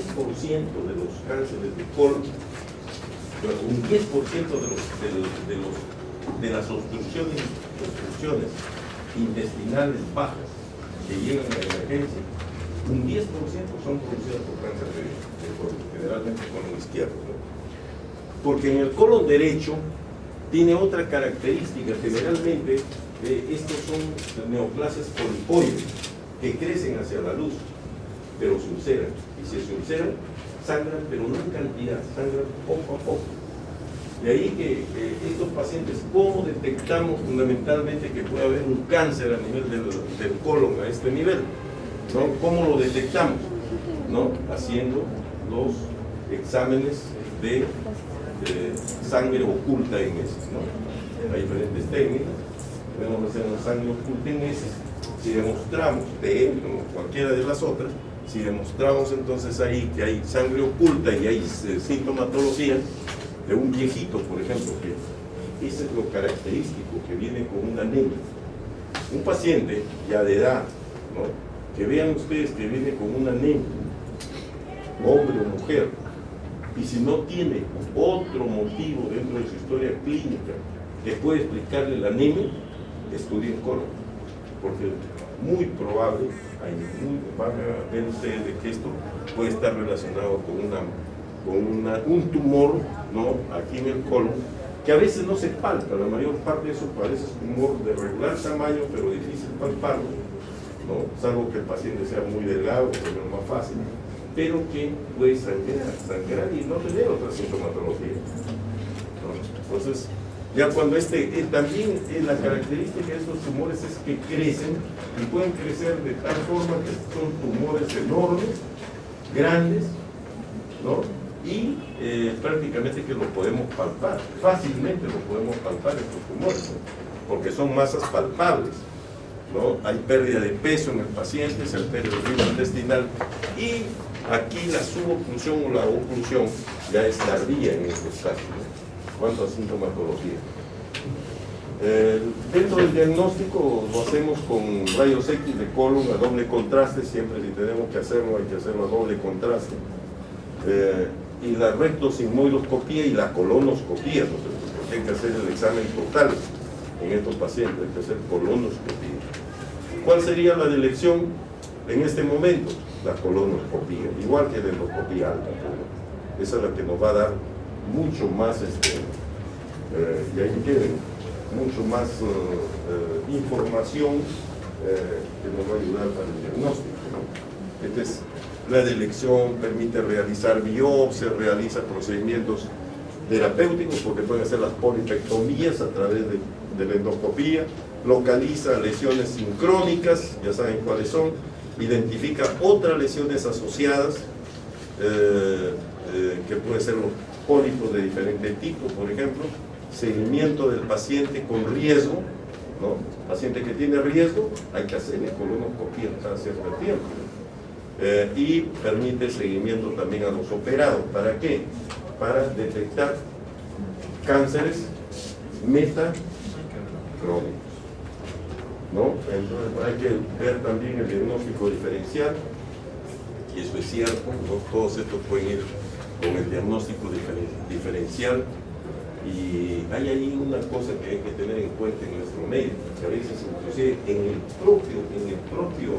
de los cánceres de colon, un 10% de las obstrucciones intestinales bajas que llegan a emergencia, un 10% son producidas por cáncer de colon, generalmente colon izquierdo, ¿no? Porque en el colon derecho tiene otra característica. Generalmente estos son neoplasias polipoides que crecen hacia la luz, pero se ulceran, y si se ulceran, sangran, pero no en cantidad, sangran poco a poco. De ahí que estos pacientes, ¿cómo detectamos fundamentalmente que puede haber un cáncer a nivel del colon a este nivel? ¿No? ¿Cómo lo detectamos? ¿No? Haciendo los exámenes de sangre oculta en heces, ¿no? Hay diferentes técnicas. Podemos hacer una sangre oculta en heces. Si demostramos, como cualquiera de las otras, si demostramos entonces ahí que hay sangre oculta y hay sintomatología de un viejito, por ejemplo, que ese es lo característico, que viene con una anemia. Un paciente ya de edad, ¿no? Que vean ustedes que viene con una anemia, hombre o mujer, y si no tiene otro motivo dentro de su historia clínica que puede explicarle la anemia, estudien colon, porque muy probable, van a ver ustedes de que esto puede estar relacionado con un tumor, ¿no? Aquí en el colon, que a veces no se palpa. La mayor parte de eso parece tumor de regular tamaño, pero difícil palparlo, ¿no? Salvo que el paciente sea muy delgado, que es más fácil, pero que puede sangrar y no tener otra sintomatología, ¿no? Entonces, ya cuando también la característica de estos tumores es que crecen, y pueden crecer de tal forma que son tumores enormes, grandes, ¿no? Y prácticamente que lo podemos palpar, fácilmente lo podemos palpar estos tumores, ¿no? Porque son masas palpables, ¿no? Hay pérdida de peso en el paciente, se altera el ritmo intestinal, y aquí la suboclusión o la oclusión ya es tardía en estos casos, ¿no? Cuanto a sintomatología. Dentro del diagnóstico lo hacemos con rayos X de colon a doble contraste. Siempre si tenemos que hacerlo, hay que hacerlo a doble contraste. Y la rectosigmoidoscopía y la colonoscopía, ¿no? Porque hay que hacer el examen total en estos pacientes, hay que hacer colonoscopía. ¿Cuál sería la elección en este momento? La colonoscopía, igual que la endoscopía alta, ¿no? Esa es la que nos va a dar mucho más, y ahí tienen mucho más información que nos va a ayudar para el diagnóstico, ¿no? Entonces, la elección permite realizar biopsias, realiza procedimientos terapéuticos, porque pueden hacer las polipectomías a través de la endoscopía, localiza lesiones sincrónicas, ya saben cuáles son, identifica otras lesiones asociadas, que pueden ser los pólipos de diferente tipo, por ejemplo, seguimiento del paciente con riesgo, ¿no? Paciente que tiene riesgo, hay que hacerle colonoscopía cada cierto tiempo, ¿no? Y permite seguimiento también a los operados. ¿Para qué? Para detectar cánceres metacrónicos, ¿no? Entonces hay que ver también el diagnóstico diferencial, y eso es cierto, ¿no? Todos estos pueden ir con el diagnóstico diferencial, y hay ahí una cosa que hay que tener en cuenta en nuestro medio, que a veces inclusive en el propio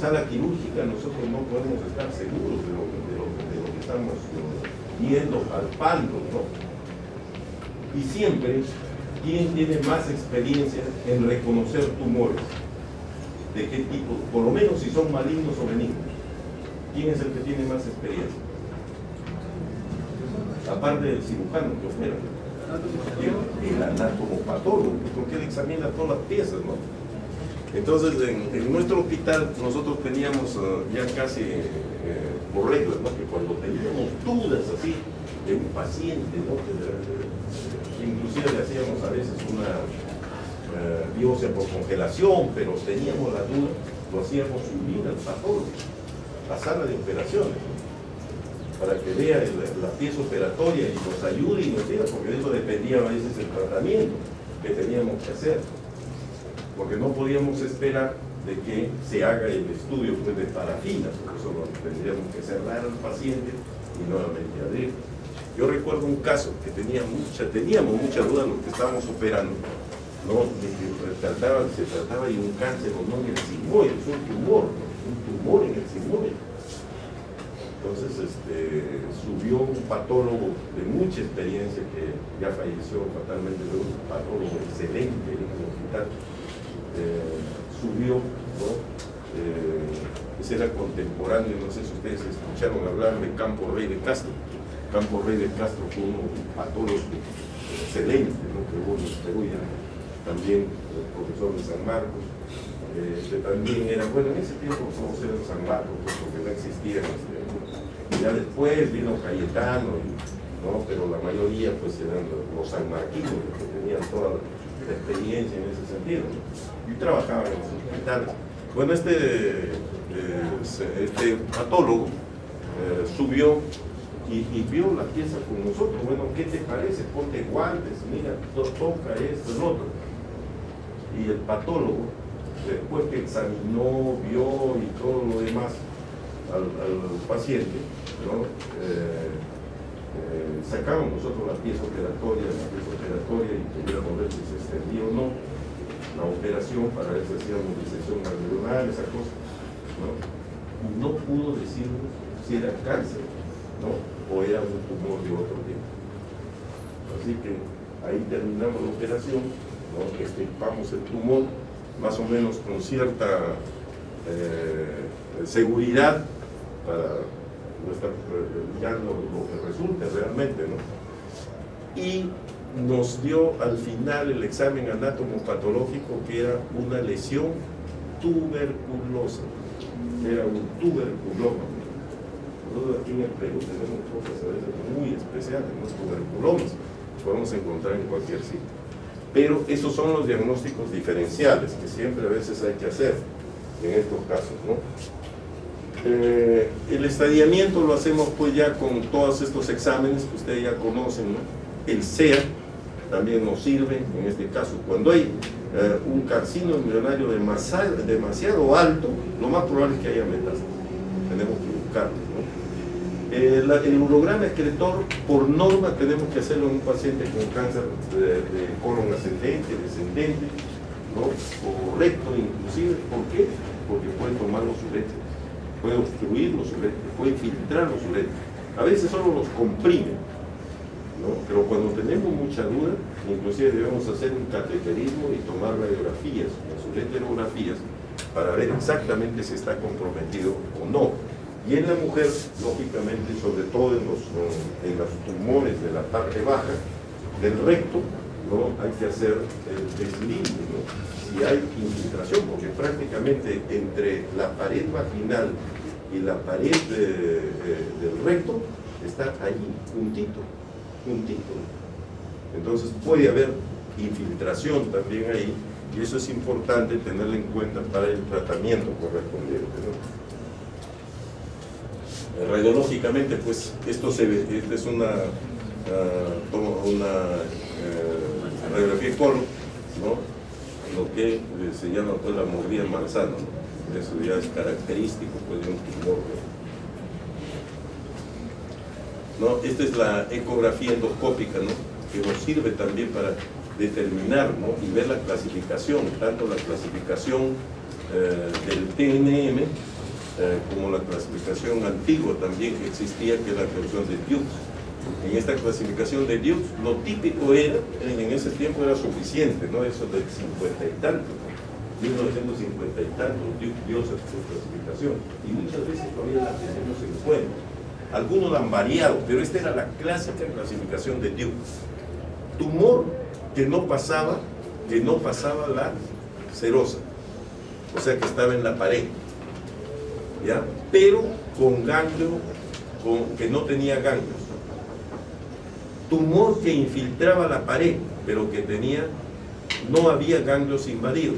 sala quirúrgica nosotros no podemos estar seguros de lo que estamos viendo, palpando, ¿no? Y siempre, ¿quién tiene más experiencia en reconocer tumores? ¿De qué tipo? Por lo menos si son malignos o benignos. ¿Quién es el que tiene más experiencia? Aparte del cirujano que opera, el anatomopatólogo, porque él examina todas las piezas, ¿no? Entonces, en nuestro hospital nosotros teníamos ya casi por regla, ¿no? Que cuando teníamos dudas así de un paciente, ¿no? Que inclusive le hacíamos a veces una biopsia por congelación, pero teníamos la duda, lo hacíamos subir al patólogo, la sala de operaciones, para que vea la pieza operatoria y nos ayude y nos diga, porque de eso dependía a veces el tratamiento que teníamos que hacer, porque no podíamos esperar de que se haga el estudio pues, de parafina, porque eso lo tendríamos que cerrar al paciente y nuevamente abrir. Yo recuerdo un caso que teníamos mucha duda los que estábamos operando, ¿no? De que se trataba de un cáncer o no en el sigmoide, es un tumor en el sigmoide. Entonces subió un patólogo de mucha experiencia que ya falleció fatalmente, de un patólogo excelente en el hospital, subió, ¿no? Ese era contemporáneo, no sé si ustedes escucharon hablar de Campo Rey de Castro. Campo Rey de Castro fue un patólogo excelente, ¿no? Que hubo en Perú ya, también el profesor de San Marcos, también era, bueno, en ese tiempo todos eran San Marcos, porque no existían, ya después vino Cayetano, ¿no? Pero la mayoría pues eran los sanmarquinos, que tenían toda la experiencia en ese sentido, ¿no? Y trabajaban en los hospitales. Bueno, este patólogo subió y vio la pieza con nosotros. Bueno, ¿qué te parece? Ponte guantes, mira, toca esto, el otro. Y el patólogo, después que examinó, vio y todo lo demás al paciente, ¿no? Sacamos nosotros la pieza operatoria y queríamos ver si se extendía o no la operación para ver si hacíamos disección alveolar, esa cosa, ¿no? Y no pudo decirnos si era cáncer, ¿no? O era un tumor de otro tipo. Así que ahí terminamos la operación, ¿no? Extirpamos el tumor, más o menos con cierta seguridad para ya lo que resulte realmente, ¿no? Y nos dio al final el examen anatomopatológico que era una lesión tuberculosa, era un tuberculoma. Nosotros aquí en el Perú tenemos cosas a veces muy especiales, los tuberculomas, podemos encontrar en cualquier sitio. Pero esos son los diagnósticos diferenciales que siempre a veces hay que hacer en estos casos, ¿no? El estadiamiento lo hacemos pues ya con todos estos exámenes que ustedes ya conocen, ¿no? El SEA también nos sirve en este caso. Cuando hay un carcinoma embrionario demasiado alto, lo más probable es que haya metástasis. Tenemos que buscarlo, ¿no? El urograma excretor, por norma, tenemos que hacerlo en un paciente con cáncer de colon ascendente, descendente, ¿no? O recto inclusive. ¿Por qué? Porque puede tomar los uréteres, puede obstruir los uréteres, puede filtrar los uréteres. A veces solo los comprime, ¿no? Pero cuando tenemos mucha duda, inclusive debemos hacer un cateterismo y tomar radiografías, las ureterografías, para ver exactamente si está comprometido o no. Y en la mujer, lógicamente, sobre todo en los tumores de la parte baja del recto, ¿no? Hay que hacer el deslinde, ¿no? Si hay infiltración, porque prácticamente entre la pared vaginal y la pared del recto está allí, juntito. Entonces puede haber infiltración también ahí, y eso es importante tenerlo en cuenta para el tratamiento correspondiente, ¿no? Radiológicamente, pues esto se ve, esta es una radiografía de colon, ¿no? Lo que se llama pues la mordida Marzano, ¿no? Eso ya es característico pues, de un tumor, ¿no? Esta es la ecografía endoscópica, ¿no? Que nos sirve también para determinar, ¿no? Y ver la clasificación, tanto la clasificación del TNM como la clasificación antigua también que existía, que es la clasificación de Dukes. En esta clasificación de Dukes, lo típico era, en ese tiempo era suficiente, ¿no? Eso del 50 y tanto, 1950 y tanto, Dukes dio su clasificación, y muchas veces todavía la tenemos en cuenta. Algunos la han variado, pero esta era la clásica clasificación de Dukes. Tumor que no pasaba la serosa, o sea que estaba en la pared, ¿ya? Pero con ganglio, que no tenía ganglios. Tumor que infiltraba la pared, pero que no había ganglios invadidos,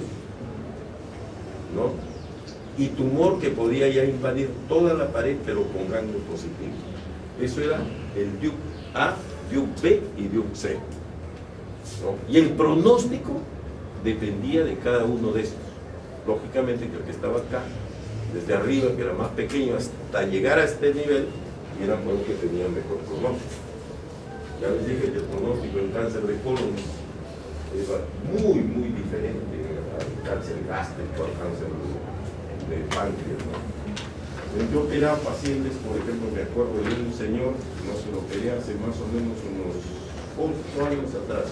¿no? Y tumor que podía ya invadir toda la pared, pero con ganglio positivo. Eso era el Duke A, Duke B y Duke C, ¿no? Y el pronóstico dependía de cada uno de estos. lógicamente que el que estaba acá, desde arriba, que era más pequeño, hasta llegar a este nivel, eran los que tenían mejor pronóstico. Ya les dije que el pronóstico en cáncer de colon es muy diferente al cáncer gástrico, al cáncer de páncreas, ¿no? Yo operaba pacientes, por ejemplo, me acuerdo de un señor, no se lo operé hace más o menos unos 8 años atrás,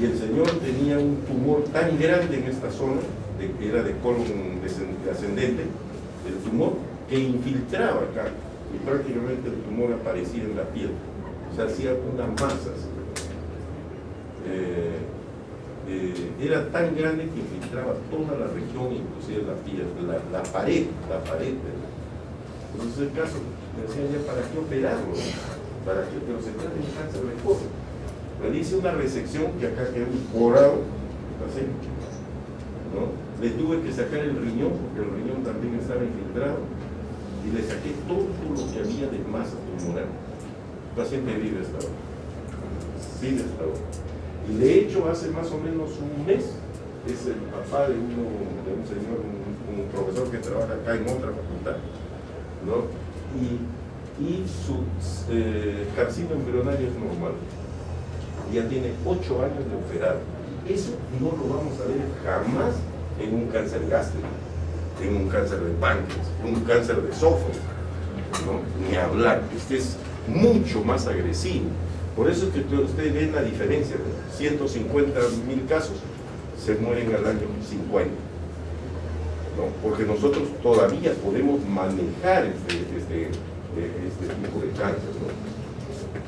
y el señor tenía un tumor tan grande en esta zona, que era de colon ascendente, el tumor, que infiltraba acá, y prácticamente el tumor aparecía en la piel, o sea, hacía unas masas. Era tan grande que infiltraba toda la región, inclusive la piel, la pared. Entonces el caso, me decían ya, ¿para qué operarlo? ¿Para qué? Pero se trata de un cáncer de colon. Le hice una resección que acá quedó borrado, así, ¿no? Le tuve que sacar el riñón, porque el riñón también estaba infiltrado, y le saqué todo lo que había de masa tumoral. El paciente vive hasta ahora. Y de hecho, hace más o menos un mes, es el papá de un señor, un profesor que trabaja acá en otra facultad, ¿no? Y su carcinoma embrionario es normal. Ya tiene 8 años de operado. Eso no lo vamos a ver jamás en un cáncer gástrico, en un cáncer de páncreas, en un cáncer de esófago, ¿no? Ni hablar. Este es mucho más agresivo. Por eso es que ustedes ven la diferencia, ¿no? 150.000 casos se mueren al año 50, ¿no? Porque nosotros todavía podemos manejar este tipo de cáncer, ¿no?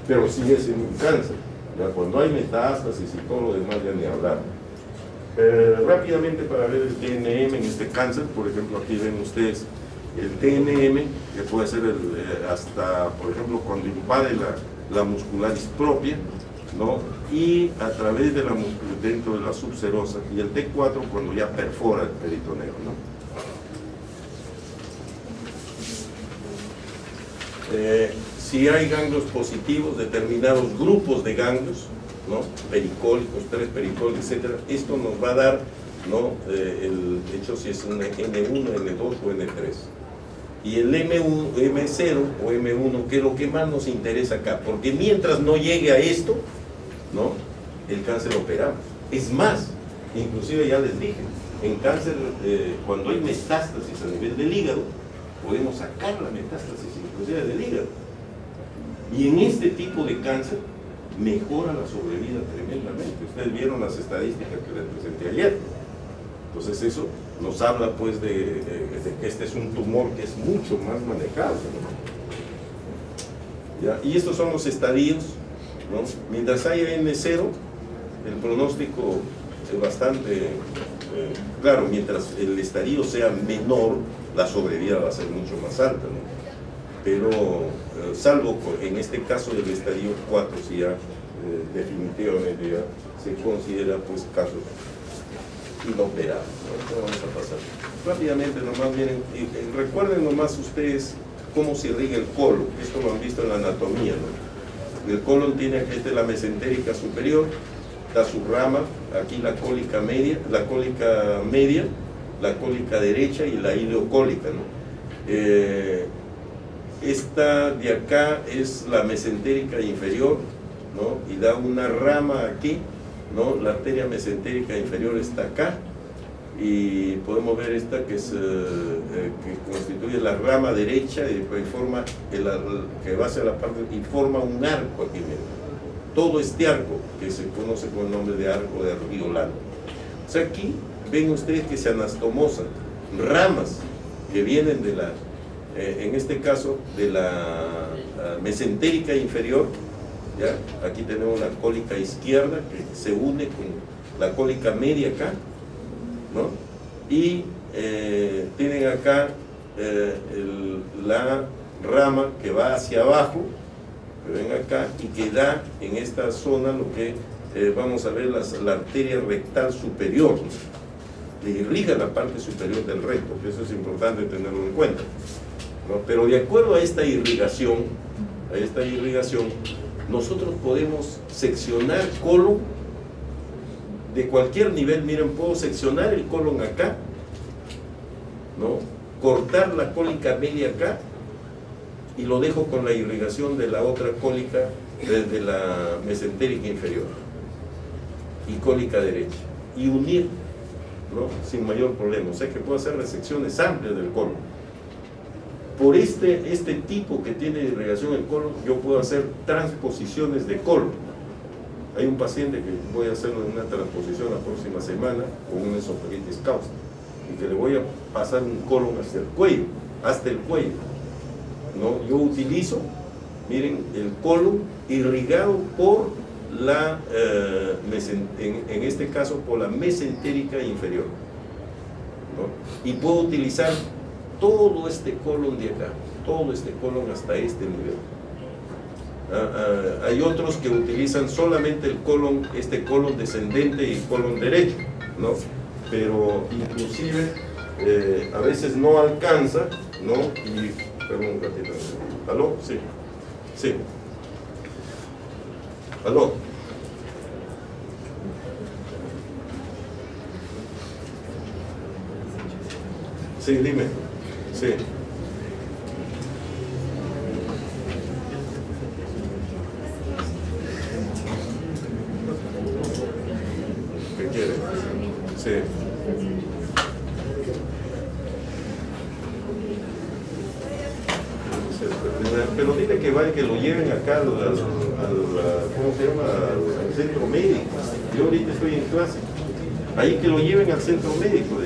Pero sí es un cáncer, ya cuando hay metástasis y todo lo demás ya ni hablar. Rápidamente para ver el TNM en este cáncer, por ejemplo aquí ven ustedes el TNM, que puede ser hasta, por ejemplo, cuando invade la muscularis propia, ¿no? Y a través de dentro de la subserosa, y el T4 cuando ya perfora el peritoneo, ¿no? Si hay ganglios positivos, determinados grupos de ganglios, ¿no? Pericólicos, 3 pericólicos, etc. Esto nos va a dar, ¿no? El hecho si es un N1, N2 o N3. Y el M1, M0 o M1, que es lo que más nos interesa acá, porque mientras no llegue a esto, ¿no? El cáncer operamos. Es más, inclusive ya les dije, en cáncer, cuando hay metástasis a nivel del hígado, podemos sacar la metástasis inclusive del hígado. Y en este tipo de cáncer mejora la sobrevida tremendamente. Ustedes vieron las estadísticas que les presenté ayer. Entonces eso nos habla pues de que este es un tumor que es mucho más manejable, ¿no? ¿Ya? Y estos son los estadios, ¿no? Mientras haya N0, el pronóstico es bastante claro. Mientras el estadio sea menor, la sobrevida va a ser mucho más alta, ¿no? Pero salvo en este caso del estadio 4, si ya definitivamente ya se considera pues casos inoperables, ¿no? Esto vamos a pasar rápidamente. Nomás miren, recuerden nomás ustedes cómo se irriga el colon. Esto lo han visto en la anatomía, ¿no? El colon tiene, esta es la mesentérica superior, está su rama, aquí la cólica media, la cólica derecha y la ileocólica, ¿no? Esta de acá es la mesentérica inferior, ¿no? Y da una rama aquí, ¿no? La arteria mesentérica inferior está acá, y podemos ver esta que es que constituye la rama derecha y forma que va hacia la parte y forma un arco aquí mismo. Todo este arco que se conoce con el nombre de arco de Riolano. O sea, aquí ven ustedes que se anastomosan ramas que vienen de la en este caso de la mesentérica inferior, ¿ya? Aquí tenemos la cólica izquierda que se une con la cólica media acá, ¿no? Y tienen acá la rama que va hacia abajo, que ven acá, y que da en esta zona lo que vamos a ver la arteria rectal superior, que irriga la parte superior del recto, que eso es importante tenerlo en cuenta, ¿no? Pero de acuerdo a esta irrigación, nosotros podemos seccionar colon de cualquier nivel. Miren, puedo seccionar el colon acá ¿no? Cortar la cólica media acá y lo dejo con la irrigación de la otra cólica desde la mesentérica inferior y cólica derecha, y unir, ¿no? Sin mayor problema. O sea que puedo hacer resecciones amplias del colon. Por este tipo que tiene irrigación el colon, yo puedo hacer transposiciones de colon. Hay un paciente que voy a hacer una transposición la próxima semana con una esofagitis cáustica y que le voy a pasar un colon hasta el cuello, ¿no? Yo utilizo, miren, el colon irrigado por la, en este caso, por la mesentérica inferior, ¿no? Y puedo utilizar todo este colon de acá, todo este colon hasta este nivel. Hay otros que utilizan solamente el colon, este colon descendente y colon derecho, ¿no? Pero inclusive a veces no alcanza, ¿no? Y, perdón un ratito, ¿aló? Sí, sí. ¿Aló? Sí, dime. Sí. ¿Qué quiere? Sí. Pero dile que vaya, que lo lleven acá al ¿cómo se llama? Al centro médico. Yo ahorita estoy en clase. Ahí que lo lleven al centro médico.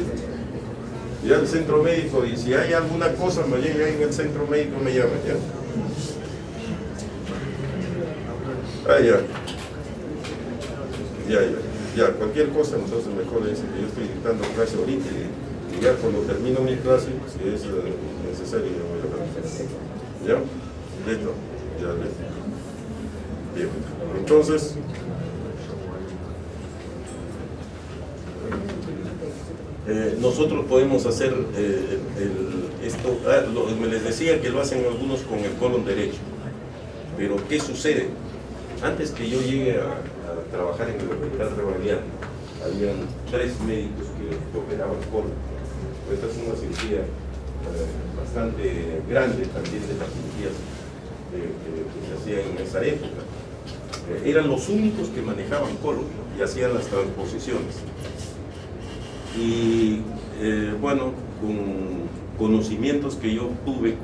Ya al centro médico, y si hay alguna cosa, me llega en el centro médico, me llaman, ¿ya? Ya, cualquier cosa, entonces mejor le dicen que yo estoy dictando clase ahorita y ya cuando termino mi clase, si es necesario, yo voy a hablar. ¿Ya? Listo, ya, listo. Bien, entonces, nosotros podemos hacer esto, me les decía que lo hacen algunos con el colon derecho, pero ¿qué sucede? Antes que yo llegue a trabajar en el hospital Rebaliano, habían 3 médicos que operaban colon. Esta es una cirugía bastante grande también de las cirugías que se hacían en esa época. Eran los únicos que manejaban colon, ¿no? Y hacían las transposiciones. Y bueno, con conocimientos que yo tuve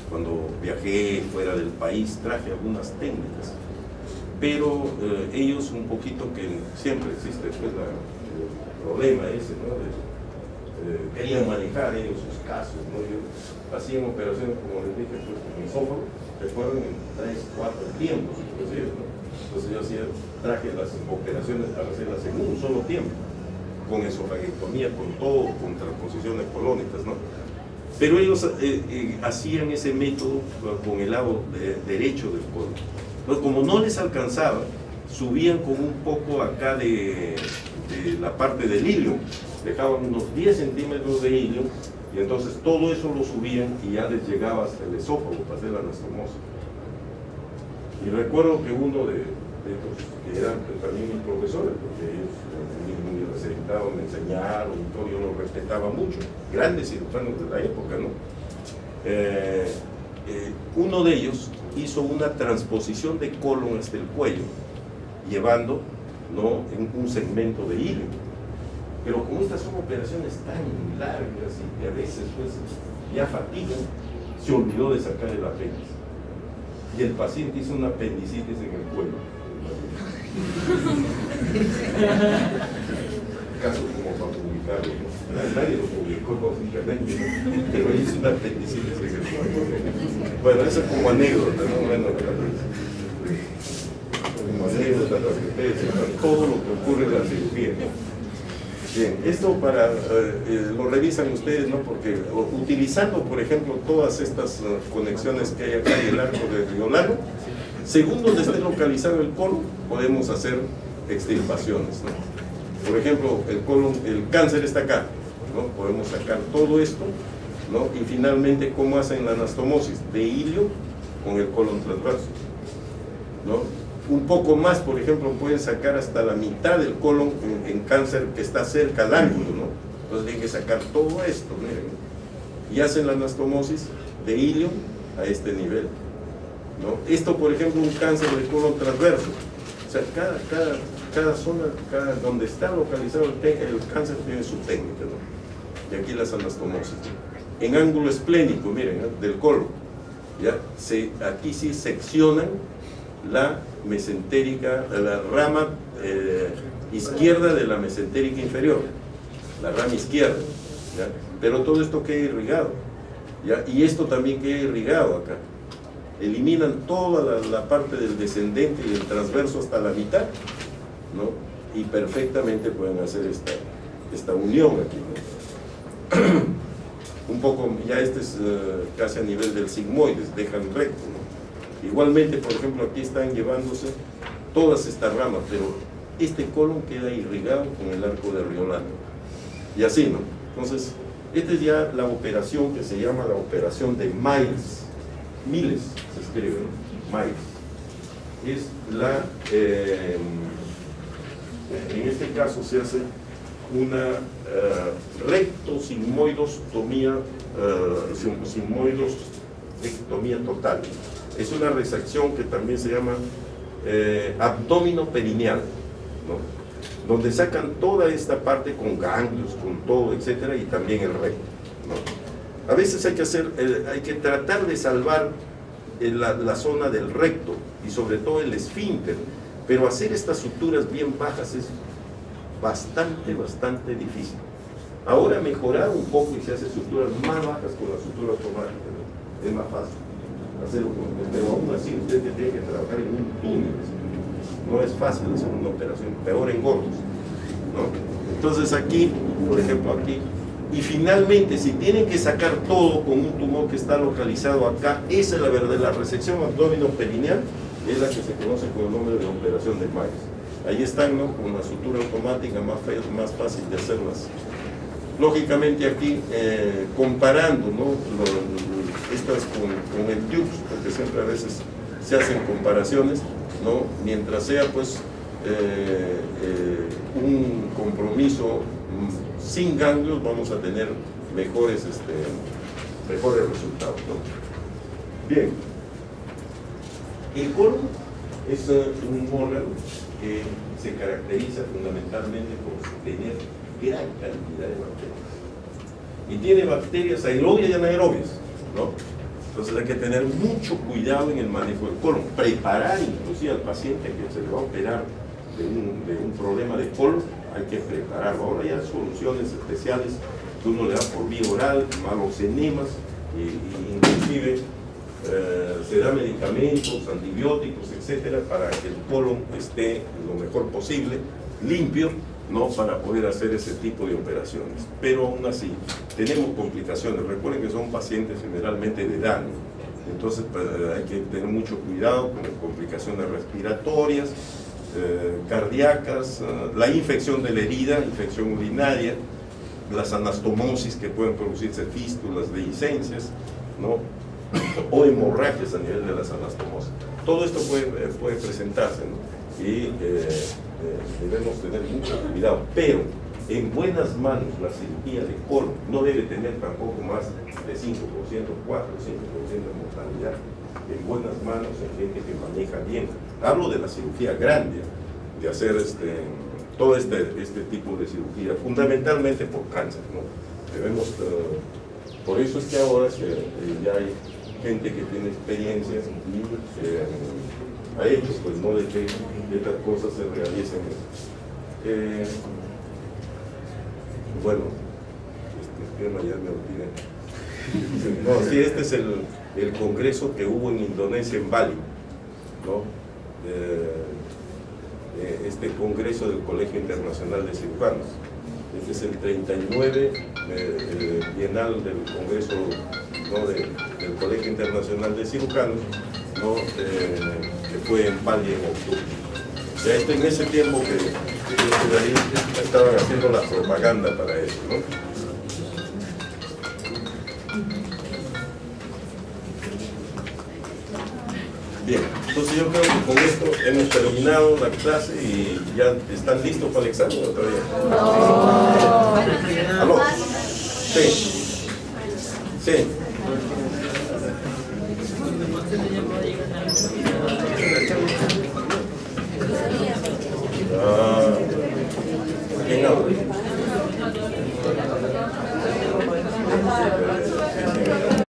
cuando viajé fuera del país, traje algunas técnicas, pero ellos un poquito, que siempre existe pues el problema ese, ¿no? Querían manejar ellos sus casos, ¿no? Hacían operaciones, como les dije, pues, con esófago, que fueron en 3, 4 tiempos, inclusive, ¿no? Entonces yo traje las operaciones para hacerlas en un solo tiempo, con esofagectomía, con todo, con transposiciones colónicas, ¿no? Pero ellos hacían ese método con el lado derecho del colon. Entonces, como no les alcanzaba, subían con un poco acá de la parte del ilio, dejaban unos 10 centímetros de ilio, y entonces todo eso lo subían y ya les llegaba hasta el esófago para hacer la anastomosis. Y recuerdo que uno de estos, que eran también mis profesores, porque ellos me recetaban, me enseñaron y todo, yo los respetaba mucho, grandes cirujanos de la época, ¿no? Uno de ellos hizo una transposición de colon hasta el cuello, llevando, ¿no?, en un segmento de hilo. Pero como estas son operaciones tan largas y que a veces pues ya fatigan, se olvidó de sacar el apéndice. Y el paciente hizo una apendicitis en el cuello. Caso como para publicarlo, ¿no? Nadie lo publicó lógicamente, pero hizo una apendicitis en el cuello. Bueno, eso es como anécdota, ¿no? Bueno, como anécdota para que ustedes sepan todo lo que ocurre en la cirugía, ¿no? Bien, esto para lo revisan ustedes, ¿no? Porque utilizando, por ejemplo, todas estas conexiones que hay acá en el arco de Río Lago, según donde esté localizado el colon, podemos hacer extirpaciones, ¿no? Por ejemplo, el colon, el cáncer está acá, ¿no? Podemos sacar todo esto, ¿no? Y finalmente, ¿cómo hacen la anastomosis? De ilio con el colon transverso, ¿no? Un poco más, por ejemplo, pueden sacar hasta la mitad del colon en cáncer que está cerca al ángulo, ¿no? Entonces tienen que sacar todo esto, miren, y hacen la anastomosis de ilion a este nivel, ¿no? Esto, por ejemplo, un cáncer de colon transverso. O sea, cada zona, donde está localizado el cáncer tiene su técnica, ¿no? Y aquí las anastomosis. En ángulo esplénico, miren, ¿no? Del colon, ¿ya? Aquí sí seccionan la mesentérica, la rama izquierda de la mesentérica inferior, la rama izquierda, ¿ya? Pero todo esto queda irrigado, ¿ya? Y esto también queda irrigado acá. Eliminan toda la parte del descendente y del transverso hasta la mitad, ¿no? Y perfectamente pueden hacer esta unión aquí, ¿no? Un poco, ya este es casi a nivel del sigmoides, dejan recto, ¿no? Igualmente, por ejemplo, aquí están llevándose todas estas ramas, pero este colon queda irrigado con el arco de Riolano, y así, ¿no? Entonces, esta es ya la operación que se llama la operación de Miles, se escribe, ¿no? Miles. Es la, en este caso se hace una rectosigmoidostomía, sigmoidostomía total. Es una resección que también se llama abdomino perineal, ¿no? Donde sacan toda esta parte con ganglios, con todo, etcétera, y también el recto, ¿no? A veces hay que tratar de salvar la zona del recto y sobre todo el esfínter, pero hacer estas suturas bien bajas es bastante difícil. Ahora mejorar un poco y se hace suturas más bajas con la sutura automática, ¿no? Es más fácil hacerlo, pero aún así usted tiene que trabajar en un túnel. No es fácil hacer una operación, peor en gordos, ¿no? Entonces aquí, por ejemplo aquí, y finalmente si tienen que sacar todo con un tumor que está localizado acá, esa es la verdad, la resección abdomino-perineal es la que se conoce con el nombre de operación de Miles. Ahí están, ¿no? Con la sutura automática más fácil de hacerlas. Lógicamente aquí, comparando, ¿no? Estas con el TURBS, porque siempre a veces se hacen comparaciones, ¿no? Mientras sea pues un compromiso sin ganglios, vamos a tener mejores resultados, ¿no? Bien, el colon es un órgano que se caracteriza fundamentalmente por tener gran cantidad de bacterias, y tiene bacterias aerobias y anaerobias, ¿no? Entonces hay que tener mucho cuidado en el manejo del colon, preparar inclusive al paciente que se le va a operar de un problema de colon, hay que prepararlo. Ahora hay soluciones especiales que uno le da por vía oral, malos enemas, y inclusive se da medicamentos, antibióticos, etcétera, para que el colon esté lo mejor posible, limpio, ¿no? Para poder hacer ese tipo de operaciones. Pero aún así, tenemos complicaciones. Recuerden que son pacientes generalmente de edad, ¿no? Entonces hay que tener mucho cuidado con complicaciones respiratorias, cardíacas, la infección de la herida, infección urinaria, las anastomosis que pueden producirse fístulas, dehiscencias, ¿no? O hemorragias a nivel de las anastomosis. Todo esto puede presentarse, ¿no? Y debemos tener mucho cuidado, pero en buenas manos la cirugía de colon no debe tener tampoco más de 5%, 4 o 5% de mortalidad. En buenas manos, en gente que maneja bien. Hablo de la cirugía grande, de hacer todo este tipo de cirugía, fundamentalmente por cáncer, ¿no? Debemos, por eso es que ahora ya hay gente que tiene experiencia y ha hecho, pues, no de que estas cosas se realicen. Bueno, este tema ya me olvidé. No, sí, este es el congreso que hubo en Indonesia, en Bali, ¿no? Este congreso del Colegio Internacional de Cirujanos. Este es el 39 bienal del congreso, ¿no? del Colegio Internacional de Cirujanos, ¿no? Que fue en Bali en octubre. O sea, en ese tiempo que ahí estaban haciendo la propaganda para eso, ¿no? Bien, entonces yo creo que con esto hemos terminado la clase y ya están listos para el examen otra vez. ¿Aló? Sí. Sí.